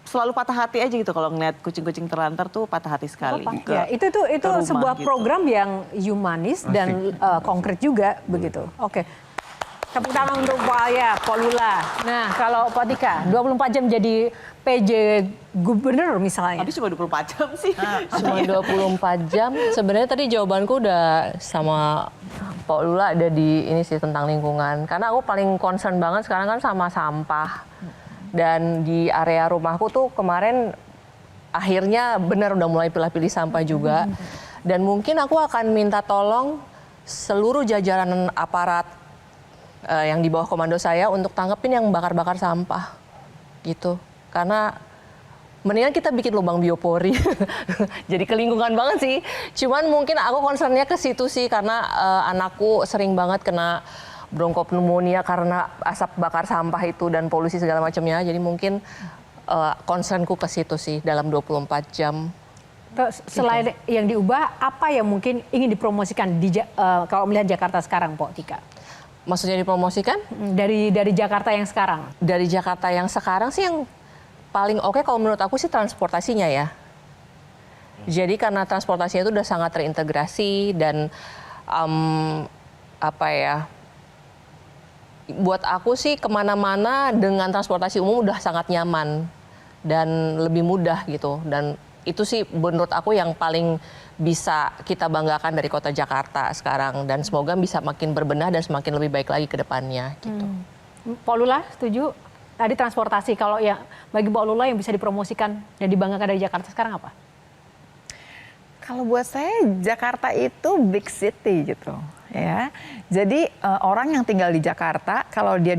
selalu patah hati aja gitu kalau ngeliat kucing-kucing terlantar tuh, patah hati sekali. Ya, itu rumah sebuah gitu. program yang humanis dan konkret juga begitu. Oke. Tepuk tangan untuk Pak Ahya, Pak Lula. Nah, kalau Pak Tika, 24 jam jadi PJ Gubernur misalnya. Tapi cuma 24 jam sih. Cuma 24 jam. Sebenarnya tadi jawabanku udah sama Pak Lula, ada di ini sih tentang lingkungan. Karena aku paling concern banget sekarang kan sama sampah. Dan di area rumahku tuh kemarin akhirnya benar udah mulai pilih-pilih sampah juga. Dan mungkin aku akan minta tolong seluruh jajaran aparat yang di bawah komando saya untuk tangkepin yang bakar-bakar sampah gitu. Karena mendingan kita bikin lubang biopori. Jadi ke lingkungan banget sih. Cuman mungkin aku concernnya ke situ sih, karena anakku sering banget kena bronkopneumonia karena asap bakar sampah itu dan polusi segala macamnya. Jadi mungkin concernku ke situ sih dalam 24 jam. Selain yang diubah, apa yang mungkin ingin dipromosikan kalau melihat Jakarta sekarang, Pak Tika? Maksudnya dipromosikan? Dari Jakarta yang sekarang? Dari Jakarta yang sekarang sih yang paling oke kalau menurut aku sih transportasinya ya. Jadi karena transportasinya itu udah sangat terintegrasi dan buat aku sih kemana-mana dengan transportasi umum udah sangat nyaman dan lebih mudah gitu. Dan itu sih menurut aku yang paling bisa kita banggakan dari kota Jakarta sekarang, dan semoga bisa makin berbenah dan semakin lebih baik lagi ke depannya gitu. Pak Lula setuju? Tadi transportasi, kalau yang bagi Pak Lula yang bisa dipromosikan dan dibanggakan dari Jakarta sekarang apa? Kalau buat saya Jakarta itu big city gitu ya. Jadi orang yang tinggal di Jakarta kalau dia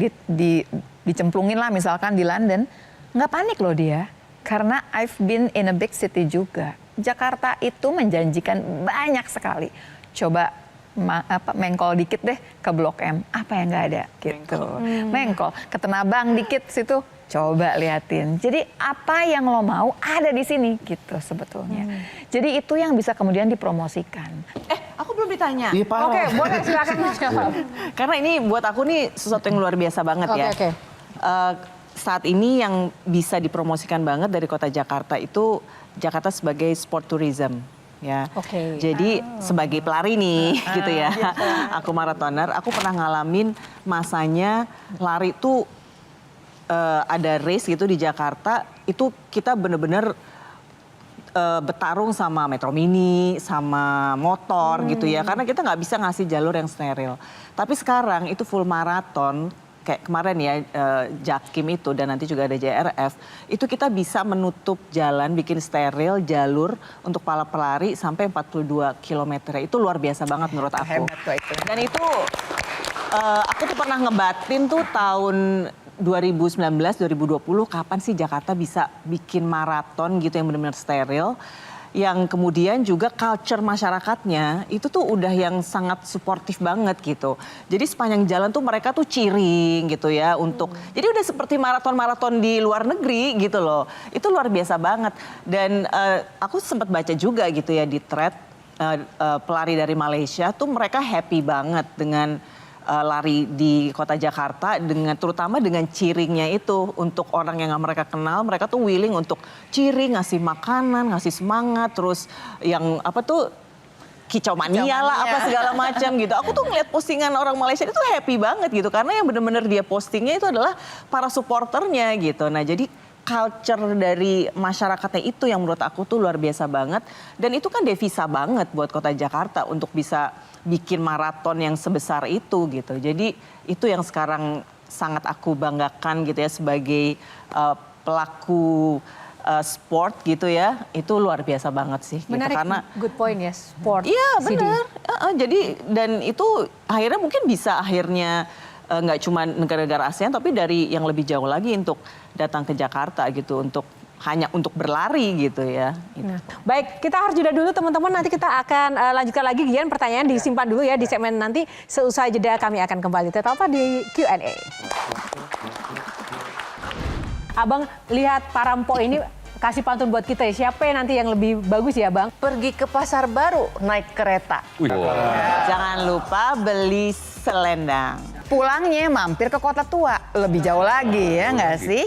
dicemplungin lah misalkan di London, nggak panik loh dia. Karena I've been in a big city juga. Jakarta itu menjanjikan banyak sekali. Coba mengkol dikit deh ke Blok M, apa yang nggak ada gitu. Mengkol ke Tanah Abang dikit situ, coba liatin. Jadi apa yang lo mau ada di sini gitu sebetulnya. Jadi itu yang bisa kemudian dipromosikan. Aku belum ditanya. Iya, Pak. Oke, boleh silakan. Karena ini buat aku nih sesuatu yang luar biasa banget ya. Oke. Saat ini yang bisa dipromosikan banget dari kota Jakarta itu Jakarta sebagai sport tourism. Ya, Oke. jadi sebagai pelari nih, gitu ya. Aku maratoner, aku pernah ngalamin masanya lari tuh ada race gitu di Jakarta. Itu kita bener-bener bertarung sama Metro Mini, sama motor gitu ya. Karena kita nggak bisa ngasih jalur yang steril. Tapi sekarang itu full maraton. Kayak kemarin ya Jakim itu dan nanti juga ada JRF, itu kita bisa menutup jalan, bikin steril jalur untuk para pelari sampai 42 km. Itu luar biasa banget menurut aku. Hebat tuh itu. Dan itu aku tuh pernah ngebatin tuh tahun 2019, 2020 kapan sih Jakarta bisa bikin maraton gitu yang benar-benar steril. Yang kemudian juga culture masyarakatnya itu tuh udah yang sangat suportif banget gitu. Jadi sepanjang jalan tuh mereka tuh cheering gitu ya untuk. Jadi udah seperti maraton-maraton di luar negeri gitu loh. Itu luar biasa banget. Dan aku sempat baca juga gitu ya di thread pelari dari Malaysia tuh mereka happy banget dengan lari di kota Jakarta, terutama dengan cheeringnya itu untuk orang yang mereka kenal, mereka tuh willing untuk cheering, ngasih makanan, ngasih semangat, terus yang kicau mania lah apa segala macam gitu. Aku tuh ngeliat postingan orang Malaysia itu happy banget gitu karena yang bener-bener dia postingnya itu adalah para supporternya gitu. Nah jadi culture dari masyarakatnya itu yang menurut aku tuh luar biasa banget. Dan itu kan devisa banget buat kota Jakarta untuk bisa bikin maraton yang sebesar itu gitu. Jadi itu yang sekarang sangat aku banggakan gitu ya sebagai pelaku sport gitu ya. Itu luar biasa banget sih. Menarik, gitu. Karena good point ya, sport. iya benar. Jadi dan itu akhirnya mungkin bisa nggak cuma negara-negara ASEAN tapi dari yang lebih jauh lagi untuk datang ke Jakarta gitu hanya untuk berlari gitu ya. Nah, baik, kita harus jeda dulu teman-teman. Nanti kita akan lanjutkan lagi. Gian, pertanyaan disimpan dulu ya di segmen nanti. Seusai jeda kami akan kembali. Tetap di Q&A. Abang lihat Parampo ini kasih pantun buat kita ya. Siapa yang nanti yang lebih bagus ya Bang? Pergi ke pasar baru naik kereta. Jangan lupa beli selendang. Pulangnya mampir ke kota tua. Lebih jauh lagi ya nggak sih?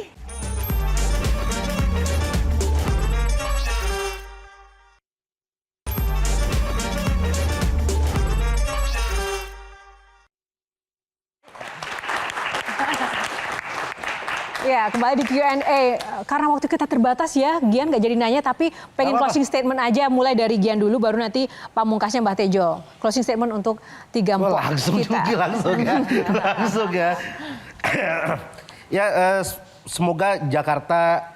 Ya, kembali di Q&A. Karena waktu kita terbatas ya, Gian nggak jadi nanya, tapi pengen closing statement aja. Mulai dari Gian dulu, baru nanti pamungkasnya Mbak Tejo. Closing statement untuk 3 empok Langsung kita. juga, langsung ya. Ya, semoga Jakarta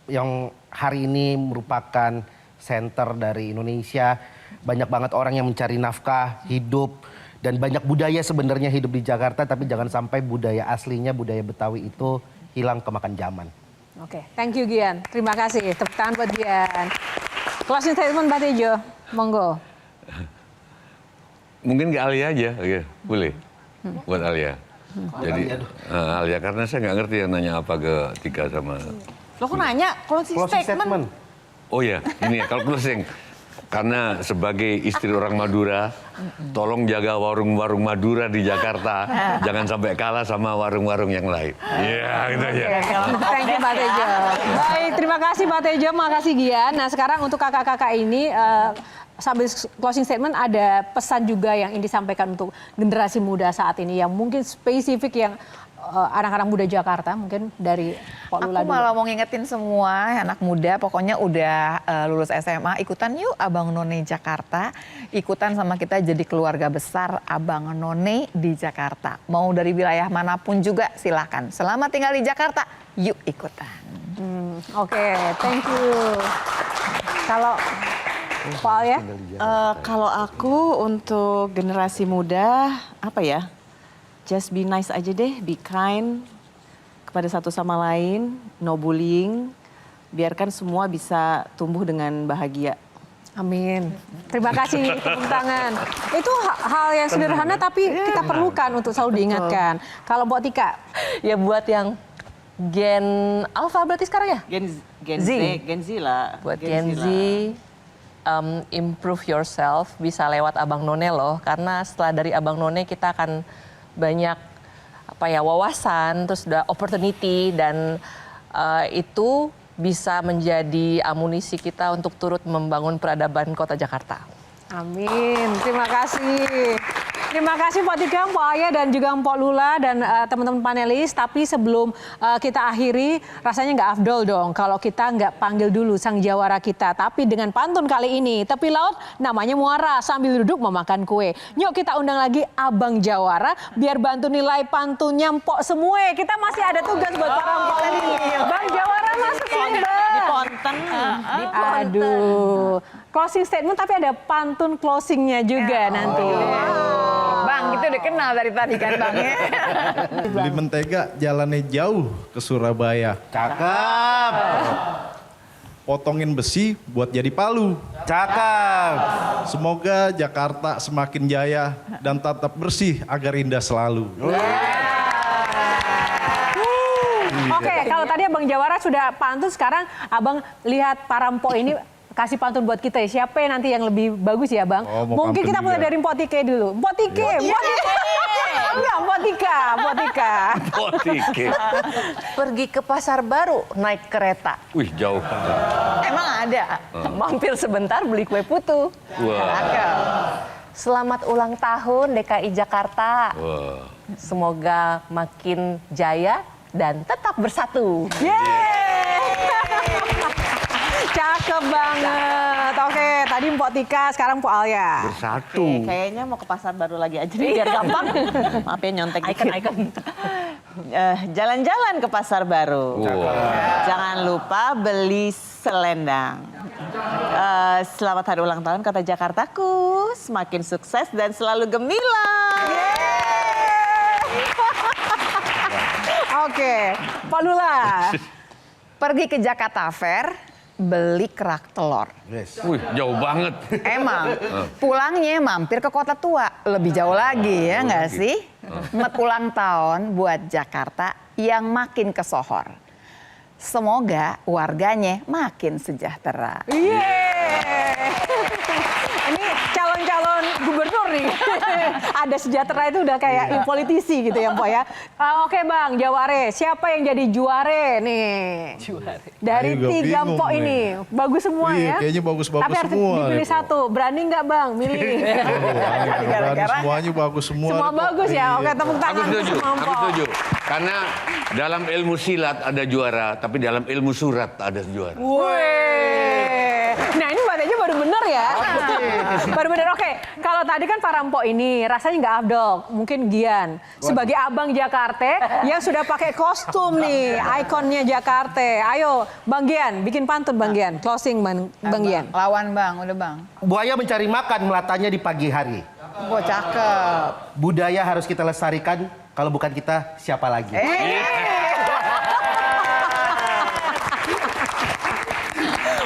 yang hari ini merupakan center dari Indonesia. Banyak banget orang yang mencari nafkah, hidup. Dan banyak budaya sebenarnya hidup di Jakarta, tapi jangan sampai budaya aslinya, budaya Betawi itu hilang kemakan zaman. Oke, thank you Gian. Terima kasih. Tepuk tangan buat Gian. Closing statement Mbak Tejo, monggo. Mungkin ke Alia aja, oke, boleh. Buat Alia. Jadi Alia, karena saya nggak ngerti yang nanya apa ke Tika sama. Lo kok nanya closing statement? Oh ya, ini ya kalau closing. Karena sebagai istri orang Madura, tolong jaga warung-warung Madura di Jakarta. Jangan sampai kalah sama warung-warung yang lain. Iya, gitu aja. Thank you Mbak Tejo. Baik, terima kasih Mbak Tejo, makasih Gian. Nah sekarang untuk kakak-kakak ini, sambil closing statement ada pesan juga yang ingin disampaikan untuk generasi muda saat ini yang mungkin spesifik yang anak-anak muda Jakarta, mungkin dari Pak Lula Aku malah mau ngingetin semua anak muda, pokoknya udah lulus SMA, ikutan yuk Abang None Jakarta. Ikutan sama kita jadi keluarga besar Abang None di Jakarta. Mau dari wilayah manapun juga silakan. Selama tinggal di Jakarta, yuk ikutan. Oke, thank you. Kalau Pak ya? Kalau aku untuk generasi muda, apa ya? Just be nice aja deh, be kind kepada satu sama lain, no bullying. Biarkan semua bisa tumbuh dengan bahagia. Amin. Terima kasih, tepuk tangan. Itu hal yang sederhana tapi kita perlukan untuk selalu diingatkan. Kalau buat Tika? Ya buat yang Gen Alpha berarti sekarang ya? Gen Z lah. Buat Gen Z, improve yourself bisa lewat Abang None loh. Karena setelah dari Abang None kita akan banyak wawasan, terus udah opportunity dan itu bisa menjadi amunisi kita untuk turut membangun peradaban kota Jakarta. Amin. Terima kasih. Terima kasih Pak Tika, Pak Ayah dan juga Mpok Lula dan teman-teman panelis. Tapi sebelum kita akhiri, rasanya nggak afdol dong kalau kita nggak panggil dulu sang jawara kita. Tapi dengan pantun kali ini, tepi laut namanya muara sambil duduk memakan kue. Yuk kita undang lagi Abang Jawara biar bantu nilai pantunnya Mpok semua. Kita masih ada tugas buat para Mpok ini. Bang Jawara masuk sini Bang. Di Ponten. Aduh. Closing statement tapi ada pantun closingnya juga nanti. Bang, itu udah kenal dari tadi kan Bang ya. Beli mentega jalannya jauh ke Surabaya. Cakep. Potongin besi buat jadi palu. Cakep. Semoga Jakarta semakin jaya dan tetap bersih agar indah selalu. Oke, kalau tadi Abang Jawara sudah pantun, sekarang Abang lihat Parampo ini kasih pantun buat kita ya. Siapa yang nanti yang lebih bagus ya Bang? Oh, mau Mungkin pantun kita mulai juga. dari Mpok Tike dulu. Mpok Tike. Enggak, Mpok Tika. Potike. Pergi ke pasar baru naik kereta. Wih, jauh. Emang ada. Mampir sebentar beli kue putu. Wah. Cakep. Selamat ulang tahun DKI Jakarta. Wah. Semoga makin jaya dan tetap bersatu. Cakep banget. Oke, tadi Mpok Tika, sekarang Mpok Alia. Bersatu. Oke, kayaknya mau ke pasar baru lagi aja nih biar gampang. Maaf ya nyontek dikit. Jalan-jalan ke pasar baru. Jangan lupa beli selendang. Selamat hari ulang tahun kata Jakartaku. Semakin sukses dan selalu gemilang. Oke, Pak Lula. Pergi ke Jakarta Fair, beli kerak telur. Wih, jauh banget. Emang, pulangnya mampir ke Kota Tua. Lebih jauh lagi ya nggak sih? Selamat ulang tahun buat Jakarta yang makin kesohor. Semoga warganya makin sejahtera. Ini calon-calon gubernur nih. Ada sejahtera itu udah kayak politisi gitu ya, Mpok ya. Oke Bang, Jaware. Siapa yang jadi juare nih? Dari Ayo, 3 bingung Mpok nih. ini. Bagus semua Iya, ya. kayaknya bagus-bagus Tapi harus semua dipilih nih, Pok. satu. Berani nggak Bang milih? Semuanya bagus semua. Semua nih, Pok. bagus ya. Oke, Iya. tepuk Aku tangan setuju, untuk semua aku Mpok. setuju. Karena dalam ilmu silat ada juara, tapi dalam ilmu surat ada juara. Wih. Nah ini Mbak Teja baru bener ya. Baru bener. Oke, kalau tadi kan para Mpok ini rasanya nggak afdol. Mungkin Gian. Sebagai abang Jakarta yang sudah pakai kostum nih. Ikonnya Jakarta. Ayo Bang Gian, bikin pantun Bang Gian. Closing Bang Gian. Lawan Bang, udah Bang. Buaya mencari makan melatanya di pagi hari. Oh, cakep. Budaya harus kita lestarikan. Kalau bukan kita, siapa lagi?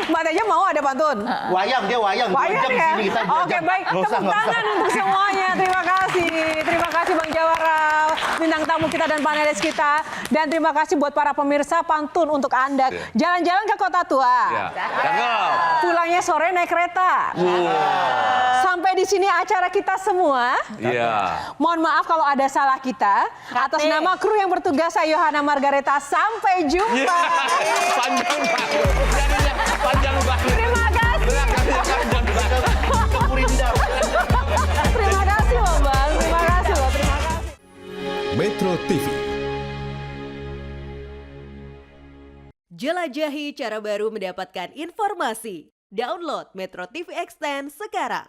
Mbak Teja mau ada pantun? Wayang, dia wayang. 2 Wayang jam di ya? sini kita 2 Oke jam. baik, Nggak usah, tepuk nggak usah. tangan untuk semuanya. Terima kasih. Terima kasih Bang Jawara, bintang tamu kita dan panelis kita. Dan terima kasih buat para pemirsa pantun untuk Anda. Jalan-jalan ke Kota Tua. Ya, cakep. Pulangnya sore naik kereta. Sampai di sini acara kita semua. Iya. Mohon maaf kalau ada salah kita. Atas nama kru yang bertugas, saya Yohana Margareta. Sampai jumpa. Panjang banget. Jadinya panjang banget. Terima kasih. Belakangnya panjang banget. Terima kasih loh Bang. Terima kasih loh. Terima kasih. Metro TV. Jelajahi cara baru mendapatkan informasi. Download Metro TV Extend sekarang.